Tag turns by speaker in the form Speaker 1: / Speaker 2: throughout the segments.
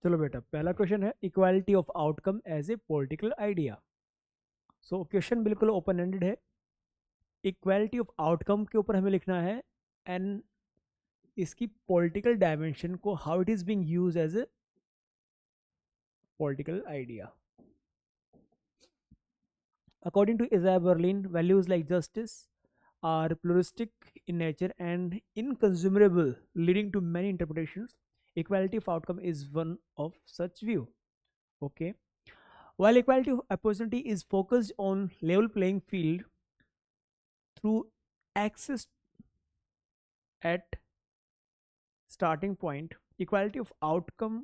Speaker 1: चलो बेटा, पहला क्वेश्चन है equality of outcome as a political idea. So question बिल्कुल ओपन एंडेड है। इक्वालिटी ऑफ आउटकम के ऊपर हमें लिखना है एंड इसकी पॉलिटिकल डायमेंशन को, how it is being use as a political idea. According to Isaiah Berlin, values like justice are pluralistic in nature and inconsumable, leading to many interpretations. Equality of outcome is one of such view. Okay. While equality of opportunity is focused on level playing field through access at starting point, equality of outcome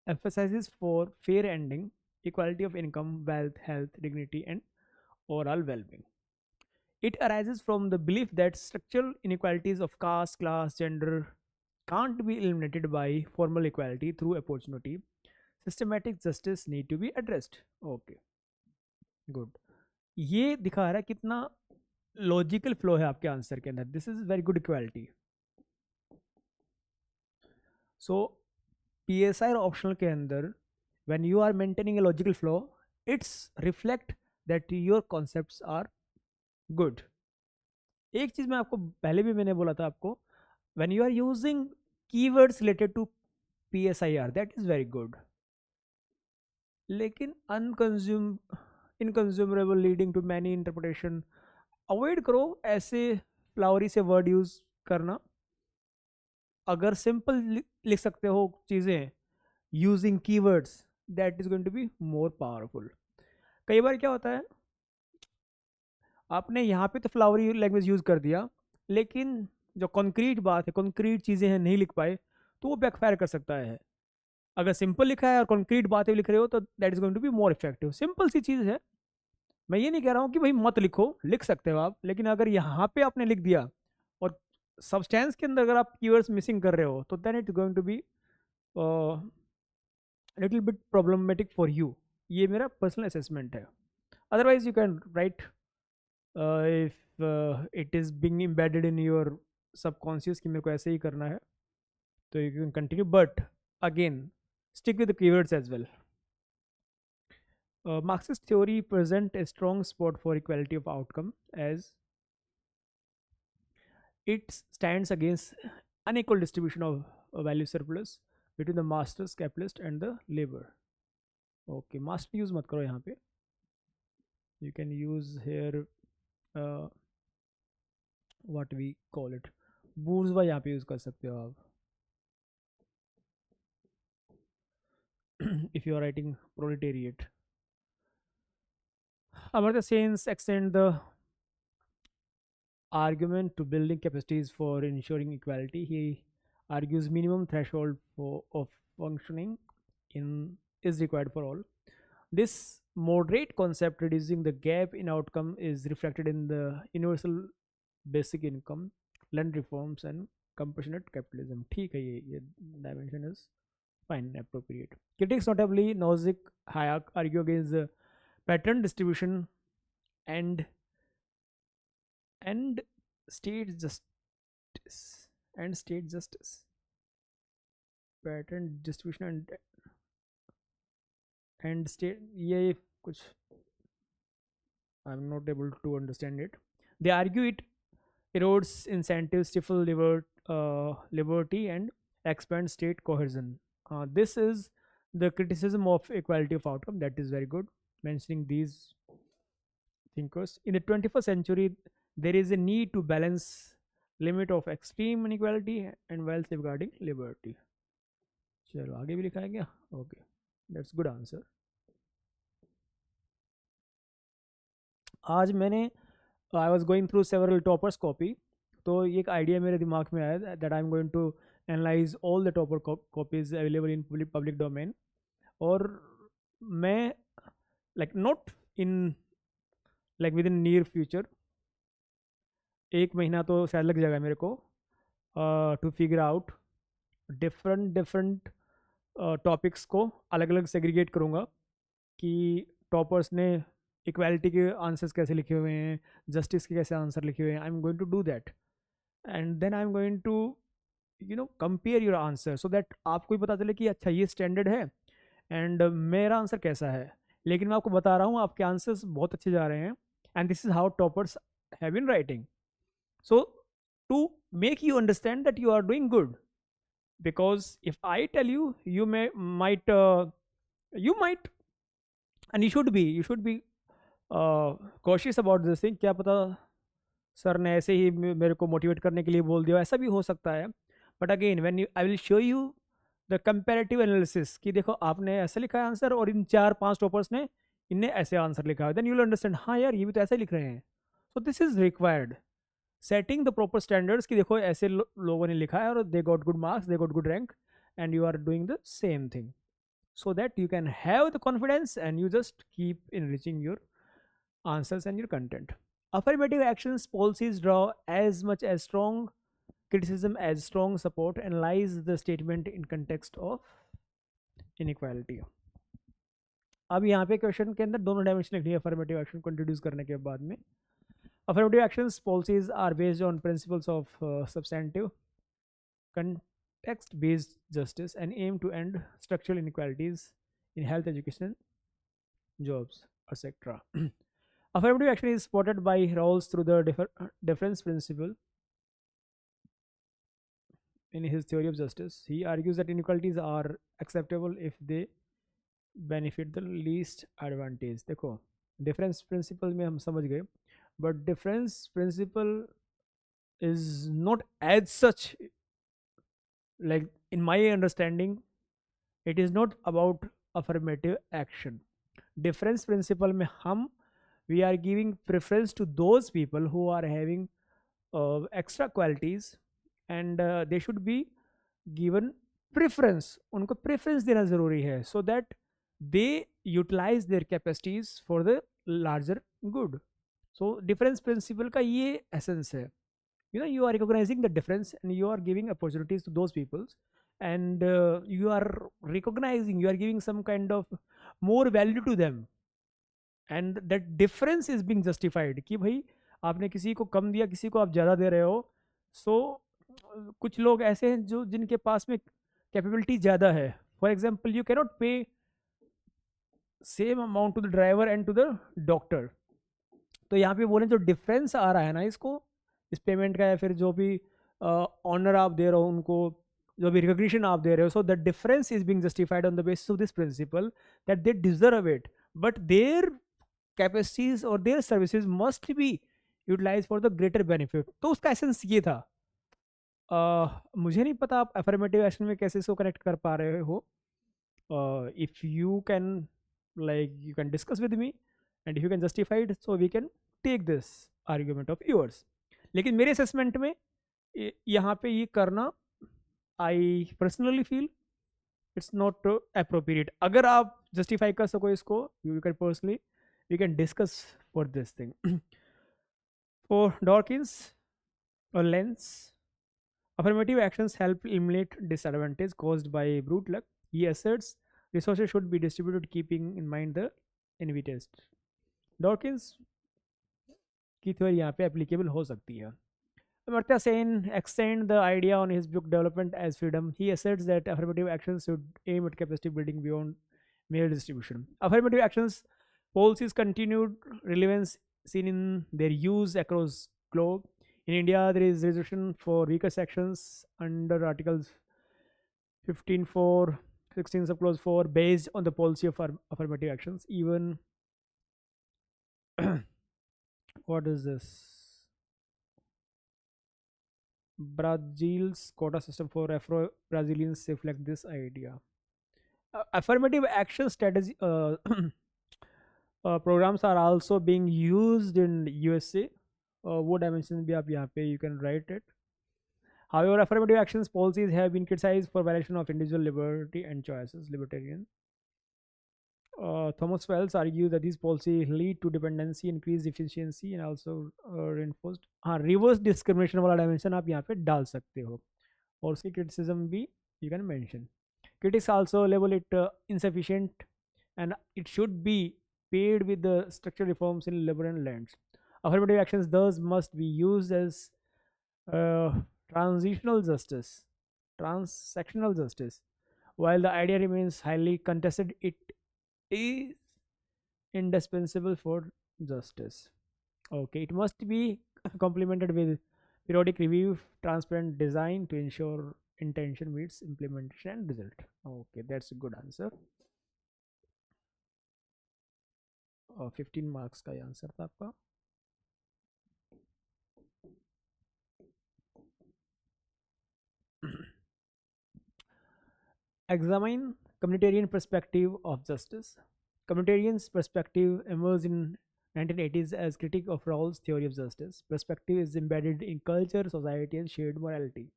Speaker 1: emphasizes for fair ending, equality of income, wealth, health, dignity, and overall well-being. It arises from the belief that structural inequalities of caste, class, gender can't be eliminated by formal equality through opportunity. Systematic justice need to be addressed. Okay, good. ये दिखा रहा है कितना logical flow है आपके answer के अंदर. This is very good equality. So PSIR optional के अंदर when you are maintaining a logical flow, it's reflect that your concepts are good. एक चीज मैं आपको पहले भी मैंने बोला था आपको, when you are using keywords related to PSIR, that is very good. लेकिन inconsumable leading to many interpretation avoid करो. ऐसे फ्लावरी से वर्ड यूज करना. अगर सिंपल लिख सकते हो चीज़ें using keywords, that is going to be more powerful. कई बार क्या होता है, आपने यहाँ पे तो फ्लावरी लैंग्वेज यूज़ कर दिया, लेकिन जो कॉन्क्रीट बात है, कॉन्क्रीट चीज़ें हैं, नहीं लिख पाए, तो वो बैकफायर कर सकता है. अगर सिंपल लिखा है और कॉन्क्रीट बातें लिख रहे हो, तो that is going to be more effective. Simple सी चीज़ है. मैं ये नहीं कह रहा हूँ कि भाई मत लिखो, लिख सकते हो आप, लेकिन अगर यहाँ पे आपने लिख दिया और सब्सटेंस के अंदर अगर आप कीवर्ड्स मिसिंग कर रहे हो, तो then it going to be little bit problematic for you. ये मेरा पर्सनल असेसमेंट है. Otherwise you can write if it is being embedded in your subconscious कि मेरे को ऐसे ही करना है, तो you can continue, but again stick with the keywords as well. Marxist theory present a strong spot for equality of outcome as it stands against unequal distribution of value surplus between the masters capitalist and the labor. Okay, master use मत करो यहाँ पे. You can use here what we call it bourgeois. यहाँ पे use कर सकते हो आप. if you are writing proletariat. Amartya Sen extend the argument to building capacities for ensuring equality. He argues minimum threshold of functioning in is required for all. This moderate concept reducing the gap in outcome is reflected in the universal basic income, land reforms and compassionate capitalism. ठीक है, ये dimension is fine, appropriate. Critics, notably Nozick, Hayek, argue against the pattern distribution and and state justice state justice. Pattern distribution and state, ये कुछ I'm not able to understand it. They argue it erodes incentives, stifle liberty and expand state cohesion. This is the criticism of equality of outcome. That is very good, mentioning these thinkers. In the 21st century, there is a need to balance limit of extreme inequality and while safeguarding liberty. चलो आगे भी लिखा है क्या? Okay, that's good answer. आज मैंने I was going through several toppers copy, तो एक आइडिया मेरे दिमाग में आया that I am going to analyse all the topper copies available in public domain. और मैं like not in like within near future, 1 महीना तो शायद लग जाएगा मेरे को to figure out different topics को अलग अलग सेग्रीगेट करूँगा कि टॉपर्स ने इक्वालिटी के आंसर्स कैसे लिखे हुए हैं, जस्टिस के कैसे आंसर लिखे हुए हैं. I am going to do that and then I am going to compare your answer so that आपको भी पता चले कि अच्छा ये स्टैंडर्ड है एंड मेरा आंसर कैसा है। लेकिन मैं आपको बता रहा हूँ आपके आंसर्स बहुत अच्छे जा रहे हैं and this is how toppers have been writing. So to make you understand that you are doing good, because if I tell you, you might and you should be cautious about this thing। क्या पता sir ने ऐसे ही मेरे को motivate करने के लिए बोल दिया, ऐसा भी हो सकता है। But again when you I will show you the comparative analysis कि देखो आपने ऐसा लिखा है आंसर और इन 4-5 टॉपर्स ने इनने ऐसे आंसर लिखा है, देन यू विल अंडरस्टैंड हाँ यार ये भी तो ऐसे लिख रहे हैं। So this is required setting the proper standards कि देखो ऐसे लोगों ने लिखा है और they got good marks, they got good rank, and you are doing the same thing, so that you can have the confidence and you just keep enriching your answers and your content. Affirmative actions policies draw as much as strong criticism as strong support, analyze the statement in context of inequality। अब यहाँ पे question के अंदर दोनों dimension लिखनी है affirmative action को introduce करने के बाद में। Affirmative actions policies are based on principles of substantive context based justice and aim to end structural inequalities in health, education, jobs, etc. Affirmative action is supported by Rawls through the difference principle in his theory of justice. He argues that inequalities are acceptable if they benefit the least advantage। देखो difference principle में हम समझ गए, but difference principle is not as such, like in my understanding it is not about affirmative action। difference principle में हम we are giving preference to those people who are having extra qualities and they should be given preference, उनको preference देना ज़रूरी है so that they utilize their capacities for the larger good। so difference principle का ये essence है, you are recognizing the difference and you are giving opportunities to those peoples, and you are recognizing, you are giving some kind of more value to them, and that difference is being justified कि भाई आपने किसी को कम दिया, किसी को आप ज़्यादा दे रहे हो। so कुछ लोग ऐसे हैं जो जिनके पास में कैपेबिलिटी ज़्यादा है, for example you cannot pay same amount to the driver and to the doctor. तो यहाँ पे बोलें जो डिफरेंस आ रहा है ना इसको, इस पेमेंट का या फिर जो भी ऑनर आप दे रहे हो उनको, जो भी रिकग्निशन आप दे रहे हो, so the difference is being justified on the basis of this principle that they deserve it, but their capacities और their services must be utilise for the greater benefit. तो उसका एसेंस ये था। मुझे नहीं पता आप अफर्मेटिव एक्शन में कैसे इसको कनेक्ट कर पा रहे हो। If you can you can discuss with me and if you can justify it, so we can take this argument of yours। लेकिन मेरे असेसमेंट में यहाँ पे ये करना I personally feel it's not appropriate. अगर आप जस्टिफाई कर सको इसको, you can personally we can discuss for this thing. For Dawkins और लेंस, affirmative actions help eliminate disadvantage caused by brute luck। He asserts resources should be distributed keeping in mind the envy test। Dawkins की theory यहाँ पे applicable हो सकती है। Amartya Sen extend the idea on his book Development as Freedom। He asserts that affirmative actions should aim at capacity building beyond mere distribution। Affirmative actions policies continued relevance seen in their use across globe। In India, there is reservation for weaker sections under Articles 15(4), 16 subclause 4 based on the policy of affirmative actions। Even what is this? Brazil's quota system for Afro-Brazilians reflect this idea। Affirmative action strategy programs are also being used in USA। वो dimensions भी आप यहाँ पे you can write it। However, affirmative actions policies have been criticized for violation of individual liberty and choices। Libertarian Thomas Wells argues that these policies lead to dependency, increased efficiency, and also reinforced। हाँ, reverse discrimination वाला dimension आप यहाँ पे डाल सकते हो, और उसकी criticism भी you can mention। Critics also label it insufficient and it should be paired with the structural reforms in labor and lands। Affirmative actions thus must be used as transitional justice transactional justice. While the idea remains highly contested, it is indispensable for justice. Okay, it must be complemented with periodic review, transparent design to ensure intention meets implementation and result. Okay, that's a good answer. 15 marks का ये answer था आपका. Examine communitarian perspective of justice. Communitarian's perspective emerged in 1980s as critique of Rawls' theory of justice. Perspective is embedded in culture, society, and shared morality.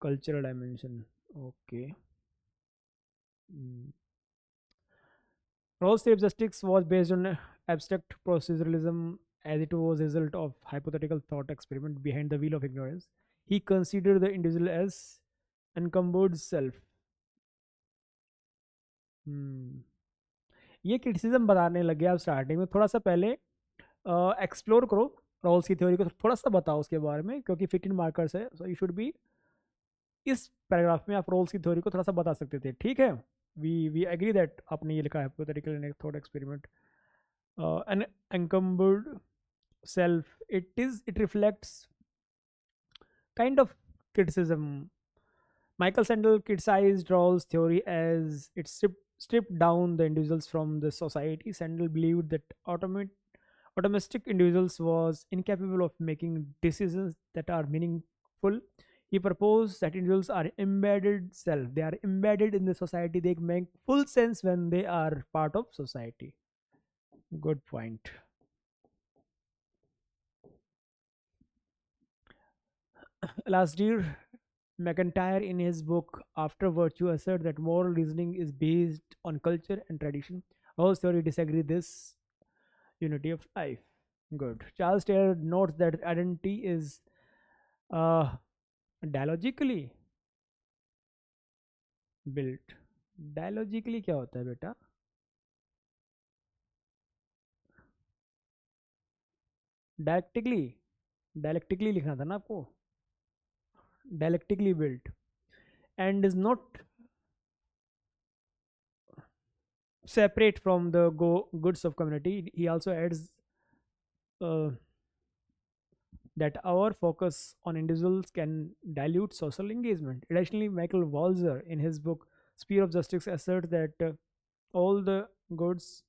Speaker 1: Cultural dimension. Okay. Mm. Rawls' theory of justice was based on abstract proceduralism as it was a result of hypothetical thought experiment behind the wheel of ignorance. He considered the individual as encumbered self. Hmm. ये criticism बताने लगे आप starting में, थोड़ा सा पहले explore करो Rawls की थ्योरी को, थोड़ा सा बताओ उसके बारे में, क्योंकि 15 मार्कर्स है, सो यू शुड बी इस पैराग्राफ में आप रोल्स की थ्योरी को थोड़ा सा बता सकते थे. ठीक है, वी एग्री दैट आपने ये लिखा है hypothetical thought experiment an encumbered self. It reflects kind of criticism. Michael Sandel criticized Rawls' theory as it stripped down the individuals from the society. Sandel believed that automatic individuals was incapable of making decisions that are meaningful. He proposed that individuals are embedded self. They are embedded in the society. They make full sense when they are part of society. Good point. Last year, McIntyre, in his book After Virtue, asserts that moral reasoning is based on culture and tradition. Rawls' theory disagree this unity of life. Good. Charles Taylor notes that identity is uh, dialogically built. Dialogically क्या होता है बेटा? Dialectically. Dialectically लिखना था ना आपको. Dialectically built and is not separate from the goods of community. He also adds uh, that our focus on individuals can dilute social engagement. Additionally, Michael Walzer, in his book Sphere of Justice, asserts that all the goods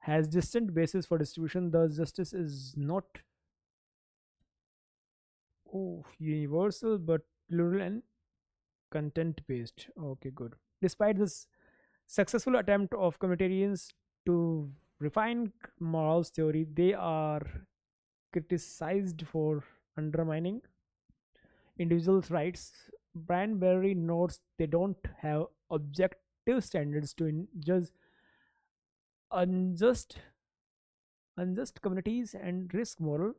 Speaker 1: has distinct basis for distribution. Thus, justice is not universal but plural and content based. Okay, good. Despite this successful attempt of communitarians to refine morals theory, they are criticized for undermining individuals' rights. Brian Berry notes they don't have objective standards to judge unjust communities and risk moral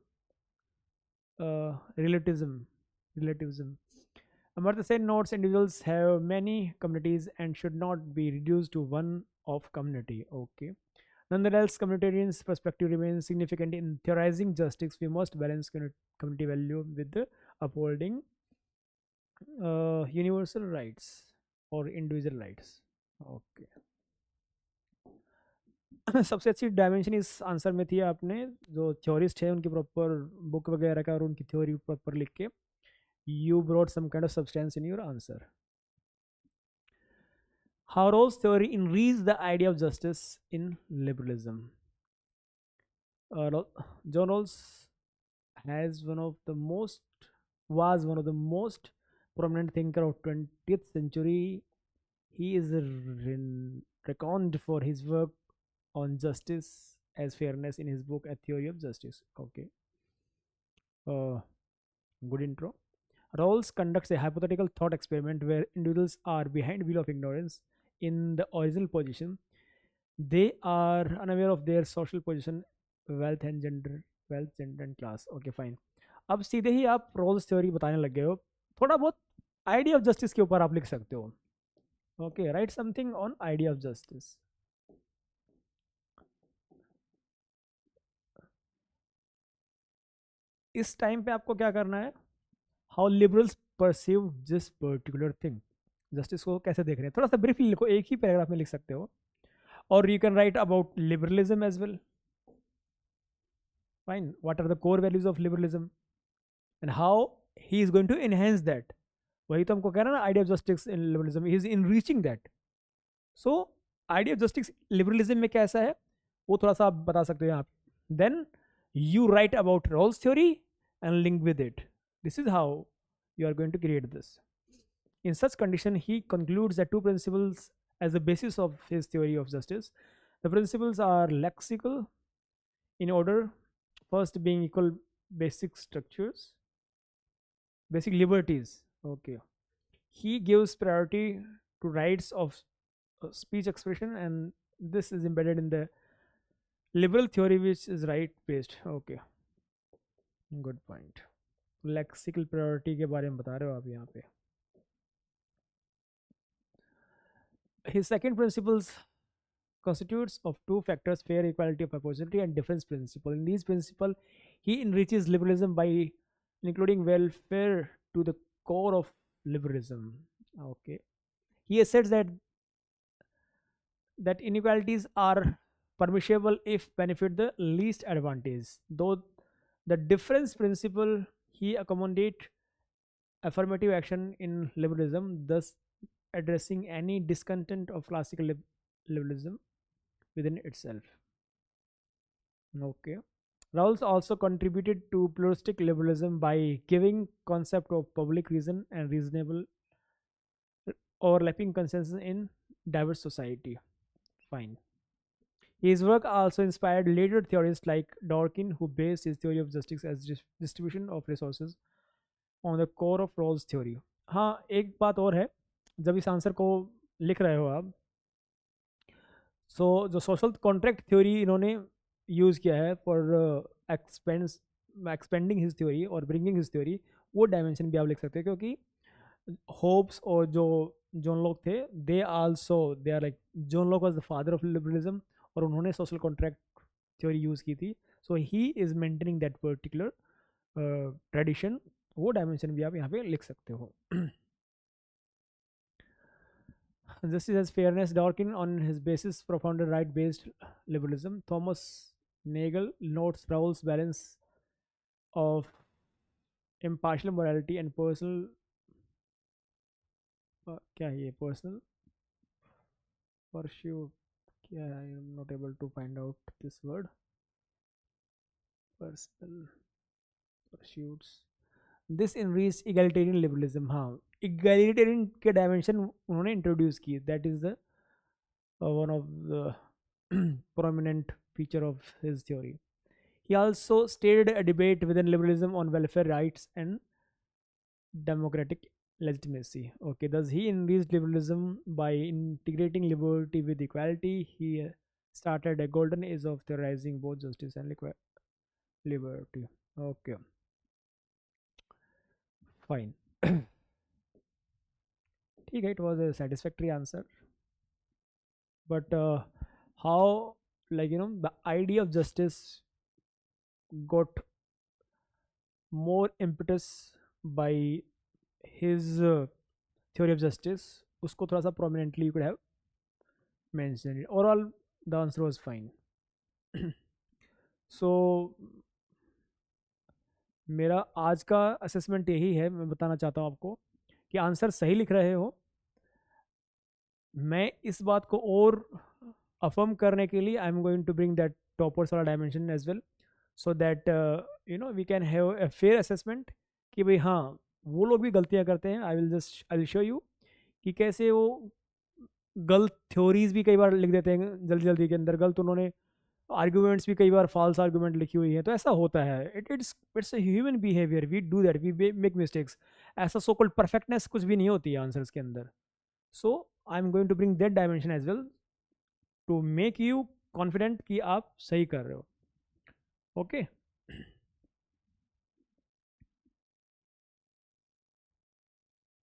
Speaker 1: relativism. Amartya Sen notes individuals have many communities and should not be reduced to one of community. Okay. Nonetheless, communitarians' perspective remains significant in theorizing justice. We must balance community value with the upholding universal rights or individual rights. Okay. सबसे अच्छी dimension इस answer में थी आपने जो theorist है उनकी proper book वगैरह का और उनकी थ्योरी प्रॉपर लिख के you brought some kind of substance in your answer. How Rawls' theory enriched the idea of justice in liberalism. John Rawls has was one of the most prominent thinker of 20th century. He is reckoned for his work on justice as fairness in his book A Theory of Justice. Okay. Good intro. Rawls conducts a hypothetical thought experiment where individuals are behind wheel of ignorance in the original position. They are unaware of their social position, wealth and gender and class. Okay, fine. अब सीधे ही आप roles theory बताने लग गए हो. थोड़ा बहुत idea of justice के ऊपर आप लिख सकते हो. Okay, right something on idea of justice. इस टाइम पे आपको क्या करना है? How liberals perceive this particular thing. Justice को कैसे देख रहे हैं, थोड़ा सा ब्रीफली लिखो, एक ही पैराग्राफ में लिख सकते हो. और you can write about liberalism as well. Fine. What are the core values of liberalism and how he is going to enhance that. वही तो हमको कह रहा है ना, idea of justice in liberalism, he is in reaching that. So idea of justice liberalism में कैसा है वो थोड़ा सा आप बता सकते हो यहाँ पे. Then you write about Rawls theory and link with it. This is how you are going to create this. In such condition, he concludes that two principles as the basis of his theory of justice. The principles are lexical in order, first being equal basic structures, basic liberties. Okay. He gives priority to rights of speech expression, and this is embedded in the liberal theory, which is right based. Okay. Good point. Lexical priority के बारे में बता रहे हो आप यहाँ पे. His second principles constitutes of two factors: fair equality of opportunity and difference principle. In these principle, he enriches liberalism by including welfare to the core of liberalism. Okay. He asserts that inequalities are permissible if benefit the least advantage. Though the difference principle, he accommodate affirmative action in liberalism, thus addressing any discontent of classical liberalism within itself. Okay. Rawls also contributed to pluralistic liberalism by giving concept of public reason and reasonable overlapping consensus in diverse society. Fine. His work also inspired later theorists like Dworkin, who based his theory of justice as distribution of resources on the core of Rawls theory. हाँ, एक बात और है, जब इस answer को लिख रहे हो आप, जो सोशल कॉन्ट्रैक्ट थ्योरी इन्होंने यूज़ किया है फॉर एक्सपेंडिंग हिज थ्योरी और ब्रिंगिंग हिज थ्योरी, वो डायमेंशन भी आप लिख सकते हैं. क्योंकि होप्स और जो जॉन लॉक थे, they are like, John Locke was the father of liberalism, और उन्होंने सोशल कॉन्ट्रैक्ट थ्योरी यूज़ की थी. So he is maintaining that particular tradition. वो डायमेंशन भी आप यहाँ पे लिख सकते हो. Justice as fairness. Dworkin, on his basis, propounded right-based liberalism. Thomas Nagel notes Rawls' balance of impartial morality and personal. क्या है ये personal pursuit? क्या है? I am not able to find out this word. Personal pursuits. This enriched egalitarian liberalism. हाँ, egalitarian के dimension उन्होंने introduce की. That is the one of the prominent feature of his theory. He also stated a debate within liberalism on welfare rights and democratic legitimacy. Okay, thus he enriched liberalism by integrating liberty with equality. He started a golden age of theorizing both justice and liberty. Okay. Fine. Okay, it was a satisfactory answer. But how, like, the idea of justice got more impetus by his theory of justice, usko thoda sa prominently you could have mentioned it. Overall, the answer was fine. So मेरा आज का assessment यही है, मैं बताना चाहता हूँ आपको कि आंसर सही लिख रहे हो. मैं इस बात को और अफर्म करने के लिए I am going to bring that toppers वाला dimension as well, so that we can have a fair assessment कि भाई हाँ, वो लोग भी गलतियाँ करते हैं. आई विल शो यू कि कैसे वो गलत थ्योरीज भी कई बार लिख देते हैं जल्दी जल्दी के अंदर. गलत उन्होंने आर्ग्यूमेंट्स भी कई बार फॉल्स आर्ग्यूमेंट लिखी हुई है. तो ऐसा होता है, it's a human behaviour, we do that, we make mistakes. ऐसा सो कॉल्ड परफेक्टनेस कुछ भी नहीं होती है आंसर्स के अंदर. So I am going to bring that dimension as well to make you confident कि आप सही कर रहे हो. ओके.